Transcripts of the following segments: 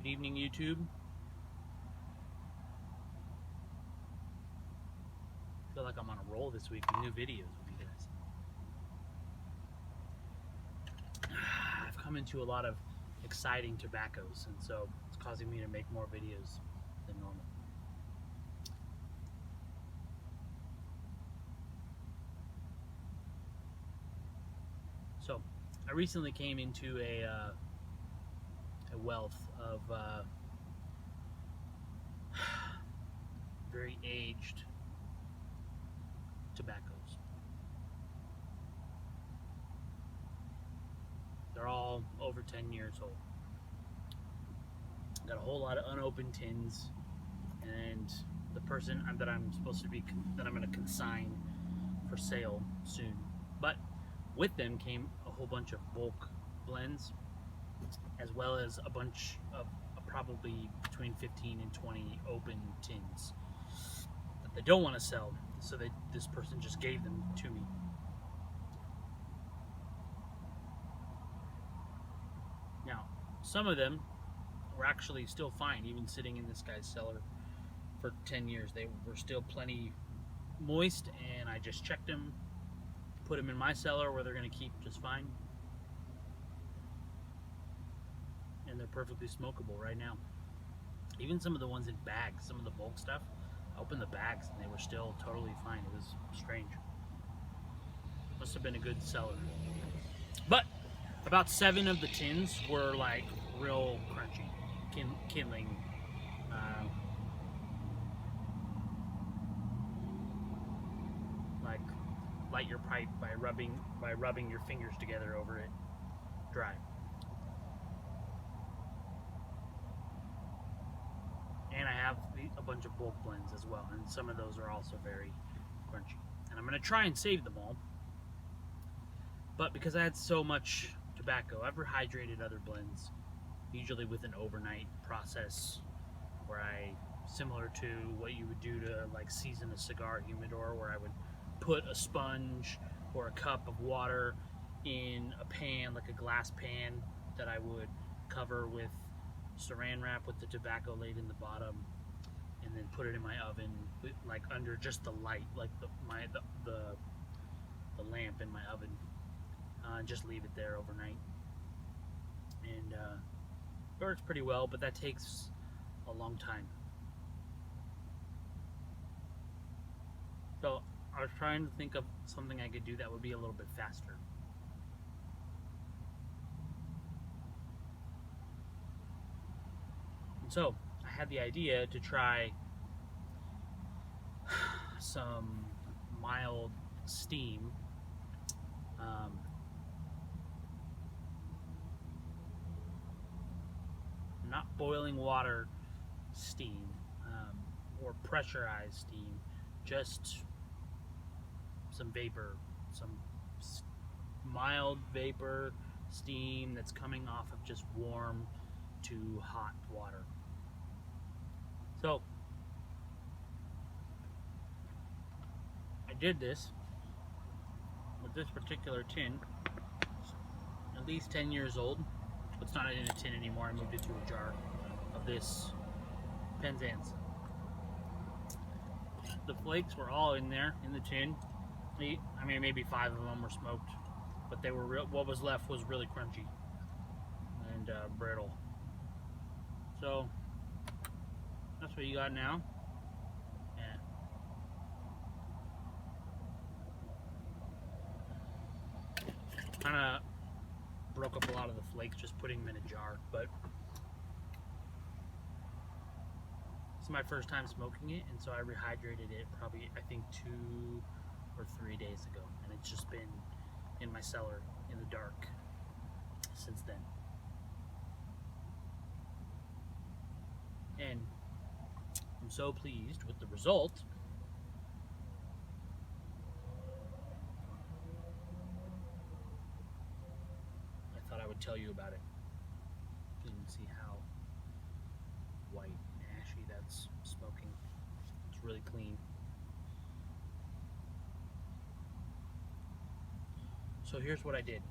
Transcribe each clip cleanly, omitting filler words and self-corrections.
evening, YouTube. I feel like I'm on a roll this week with new videos with you guys. I've come into a lot of exciting tobaccos, and so it's causing me to make more videos than normal. So, I recently came into a wealth of very aged tobaccos. They're all over 10 years old. Got a whole lot of unopened tins, and the person that I'm supposed to be that I'm going to consign for sale soon. But with them came a whole bunch of bulk blends, as well as a bunch of probably between 15 and 20 open tins that they don't want to sell, so this person just gave them to me. Now, some of them were actually still fine, even sitting in this guy's cellar for 10 years. They were still plenty moist, and I just checked them, put them in my cellar where they're going to keep just fine. And they're perfectly smokable right now. Even some of the ones in bags, some of the bulk stuff, I opened the bags and they were still totally fine. It was strange. Must have been a good seller. But about 7 of the tins were like real crunchy, kindling. Like light your pipe by rubbing your fingers together over it dry. And I have a bunch of bulk blends as well, and some of those are also very crunchy. And I'm going to try and save them all. But because I had so much tobacco, I've rehydrated other blends, usually with an overnight process where similar to what you would do to like season a cigar humidor, where I would put a sponge or a cup of water in a pan, like a glass pan, that I would cover with saran wrap with the tobacco laid in the bottom, and then put it in my oven, like under just the light, like the lamp in my oven, and just leave it there overnight. And it works pretty well, but that takes a long time. So I was trying to think of something I could do that would be a little bit faster. So I had the idea to try some mild steam, not boiling water steam, or pressurized steam, just some vapor, some mild vapor steam that's coming off of just warm to hot water. So I did this with this particular tin, at least 10 years old. It's not in a tin anymore. I moved it to a jar of this Penzance. The flakes were all in there in the tin. I mean, maybe 5 of them were smoked, but they were what was left was really crunchy and brittle. So that's what you got now. Kind of broke up a lot of the flakes just putting them in a jar, but it's my first time smoking it, and so I rehydrated it probably, I think, 2 or 3 days ago, and it's just been in my cellar in the dark since then. And I'm so pleased with the result. I thought I would tell you about it. You can see how white and ashy that's smoking. It's really clean. So here's what I did.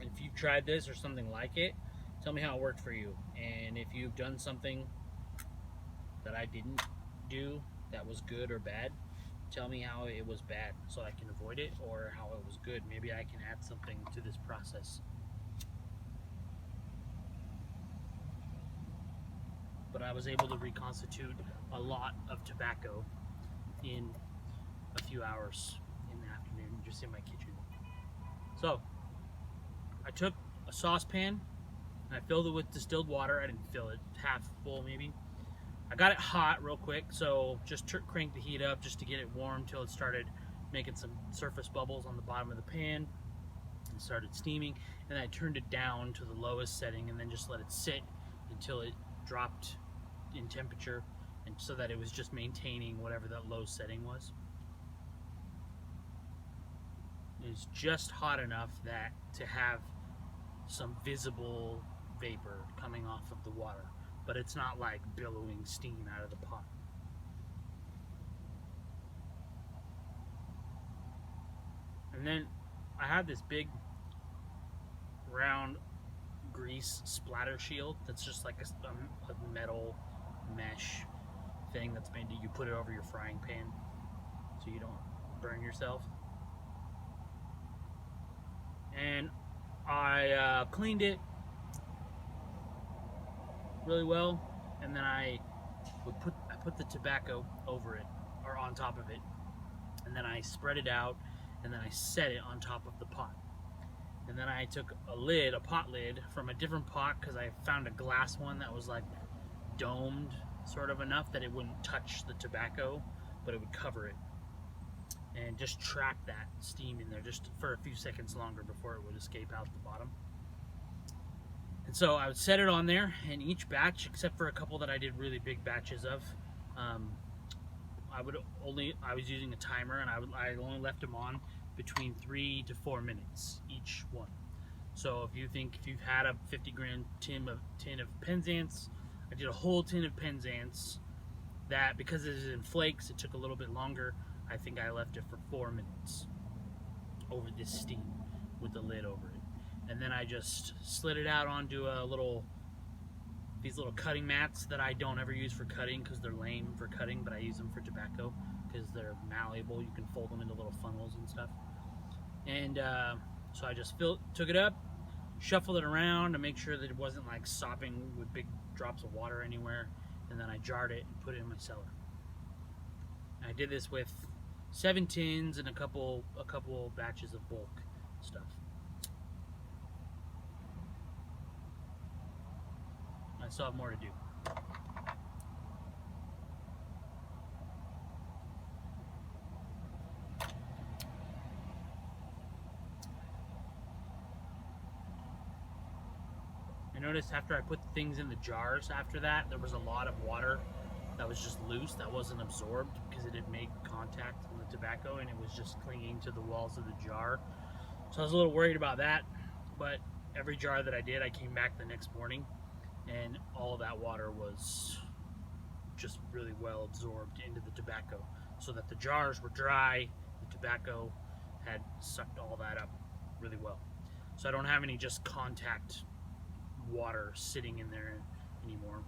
If you've tried this or something like it, Tell me how it worked for you. And if you've done something that I didn't do that was good or bad, tell me how it was bad so I can avoid it, or how it was good. Maybe I can add something to this process. But I was able to reconstitute a lot of tobacco in a few hours in the afternoon, just in my kitchen. So I took a saucepan and I filled it with distilled water. I didn't fill it, half full maybe. I got it hot real quick, so just cranked the heat up just to get it warm till it started making some surface bubbles on the bottom of the pan and started steaming. And I turned it down to the lowest setting and then just let it sit until it dropped in temperature, and so that it was just maintaining whatever that low setting was. It was just hot enough that to have some visible vapor coming off of the water, but it's not like billowing steam out of the pot. And then I had this big round grease splatter shield that's just like a metal mesh thing that's made to, you put it over your frying pan so you don't burn yourself. And I cleaned it really well, and then I put the tobacco over it, or on top of it, and then I spread it out, and then I set it on top of the pot. And then I took a pot lid from a different pot, because I found a glass one that was like domed sort of enough that it wouldn't touch the tobacco, but it would cover it, and just trap that steam in there just for a few seconds longer before it would escape out the bottom. And so I would set it on there, and each batch, except for a couple that I did really big batches of, I was using a timer, and I only left them on between 3 to 4 minutes each one. So if you've had a 50-gram tin of Penzance, I did a whole tin of Penzance. That, because it is in flakes, it took a little bit longer. I think I left it for 4 minutes over this steam with the lid over it. And then I just slid it out onto these little cutting mats that I don't ever use for cutting because they're lame for cutting, but I use them for tobacco because they're malleable. You can fold them into little funnels and stuff. And so I just took it up, shuffled it around to make sure that it wasn't like sopping with big drops of water anywhere, and then I jarred it and put it in my cellar. And I did this with 7 tins and a couple batches of bulk stuff. I still have more to do. I noticed after I put things in the jars after that, there was a lot of water that was just loose, that wasn't absorbed because it had made contact with the tobacco and it was just clinging to the walls of the jar. So I was a little worried about that, but every jar that I did, I came back the next morning and all of that water was just really well absorbed into the tobacco, so that the jars were dry, the tobacco had sucked all that up really well. So I don't have any just contact water sitting in there anymore.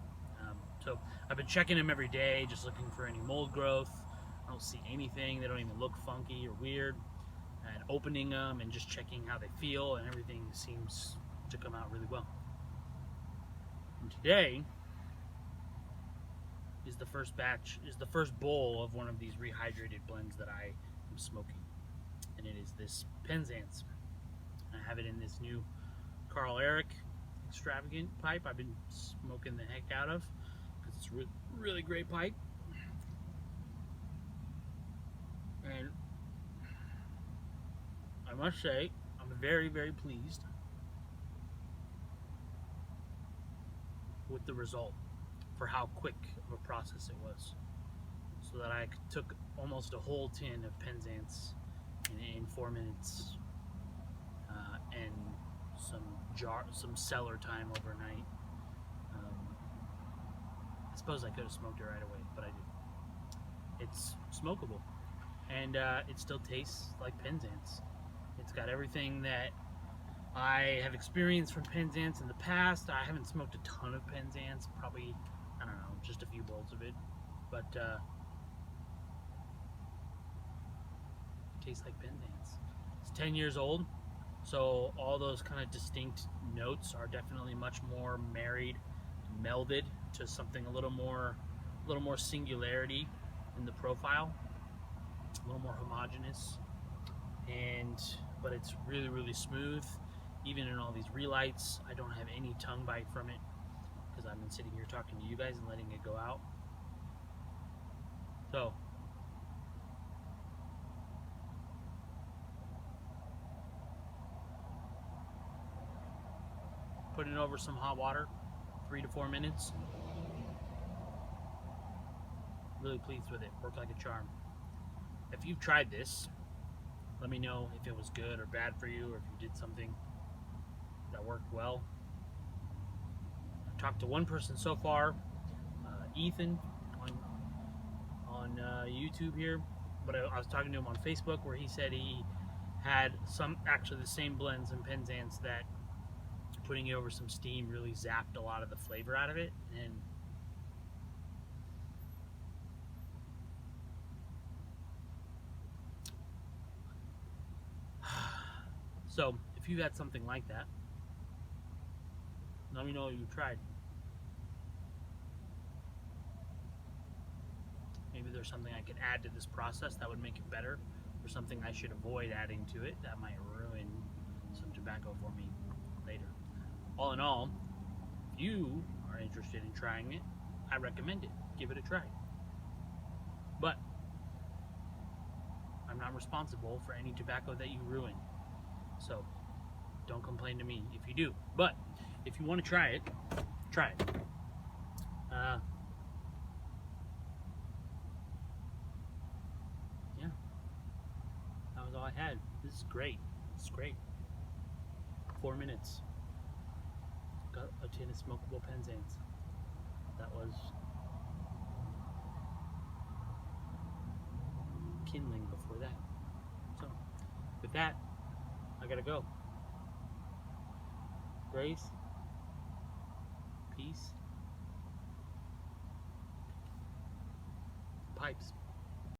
So I've been checking them every day, just looking for any mold growth. I don't see anything. They don't even look funky or weird. And opening them and just checking how they feel, and everything seems to come out really well. And today is the first bowl of one of these rehydrated blends that I am smoking. And it is this Penzance. I have it in this new Carl Eric extravagant pipe I've been smoking the heck out of, because it's really great pipe. And I must say, I'm very, very pleased with the result for how quick of a process it was. So that I took almost a whole tin of Penzance in 4 minutes, and some cellar time overnight. I suppose I could have smoked it right away, but I didn't. It's smokable, and it still tastes like Penzance. It's got everything that I have experience from Penzance in the past. I haven't smoked a ton of Penzance, probably, I don't know, just a few bowls of it. But it tastes like Penzance. It's 10 years old, so all those kind of distinct notes are definitely much more married, melded to something a little more singularity in the profile, a little more homogeneous, but it's really, really smooth. Even in all these relights, I don't have any tongue bite from it because I've been sitting here talking to you guys and letting it go out. So, putting it over some hot water, 3 to 4 minutes. Really pleased with it. Worked like a charm. If you've tried this, let me know if it was good or bad for you, or if you did something that worked well. I've talked to one person so far, Ethan, on YouTube here, but I was talking to him on Facebook where he said he had actually the same blends in Penzance that putting it over some steam really zapped a lot of the flavor out of it. And so if you had something like that, let me know what you tried. Maybe there's something I could add to this process that would make it better, or something I should avoid adding to it that might ruin some tobacco for me later. All in all, if you are interested in trying it, I recommend it. Give it a try. But I'm not responsible for any tobacco that you ruin. So don't complain to me if you do. But if you want to try it, try it. Yeah, that was all I had. This is great. It's great. 4 minutes. Got a tin of smokable Penzance. That was kindling before that. So, with that, I gotta go. Grace, peace, pipes.